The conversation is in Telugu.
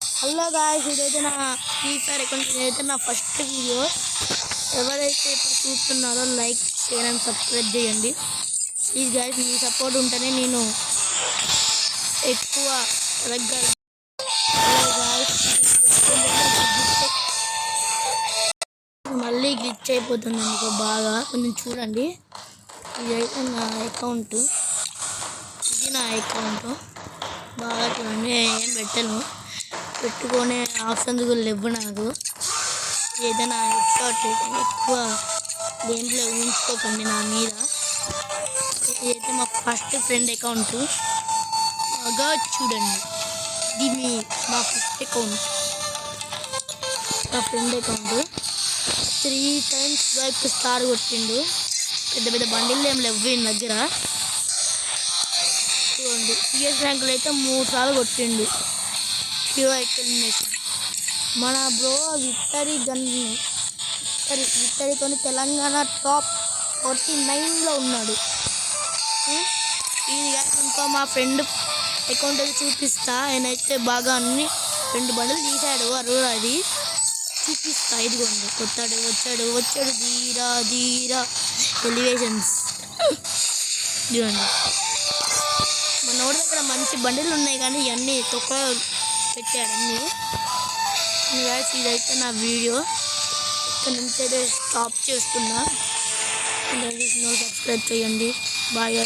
హలో గాయ్స్, ఇదైతే నా ఫ్రీ ఫైర్ అకౌంట్. ఇదైతే నా ఫస్ట్ వీడియో. ఎవరైతే ఇప్పుడు చూస్తున్నారో లైక్, షేర్ అండ్ సబ్స్క్రైబ్ చేయండి ప్లీజ్ గాయ్స్. మీ సపోర్ట్ ఉంటేనే నేను ఎక్కువ ఎదగలను. మళ్ళీ గ్లిచ్ అయిపోతుంది మీకు బాగా, కొంచెం చూడండి. ఇదైతే నా అకౌంట్, ఇది నా అకౌంట్. బాగా చూడండి, ఏం పెట్టను, పెట్టుకునే ఆప్షన్స్ కూడా లేవు నాకు. ఏదైనా షార్ట్ ఎక్కువ దేంట్లో ఊహించుకోకండి నా మీద. ఇదైతే మా ఫస్ట్ ఫ్రెండ్ అకౌంట్. బాగా చూడండి, ఇది మా ఫస్ట్ అకౌంట్, నా ఫ్రెండ్ అకౌంట్. 3 times వైపు స్టార్ కొట్టిండు. పెద్ద పెద్ద బండిలు ఏం లేవు ఈయన దగ్గర. చూడండి, సిఎస్ ర్యాంకులు అయితే 3 సార్లు కొట్టిండు. Hero elimination. మన బ్రో విక్టరీతో తెలంగాణ టాప్ 49లో ఉన్నాడు. ఇది ఇంకా మా ఫ్రెండ్ అకౌంట్ అది చూపిస్తా. ఆయనైతే బాగా అన్ని 2 బండ్లు తీశాడు. అది చూపిస్తా. ఇదిగోండి, వచ్చాడు ధీరా ఎలివేషన్స్. చూడండి, మన ఊరి దగ్గర మంచి బండిలు ఉన్నాయి కానీ ఇవన్నీ తొక్క పెట్టాడు అన్నీ. ఇదైతే నా వీడియో. ఇక్కడ నుంచి అయితే స్టాప్ చేస్తున్నా. సబ్స్క్రైబ్ చేయండి. బాయ్.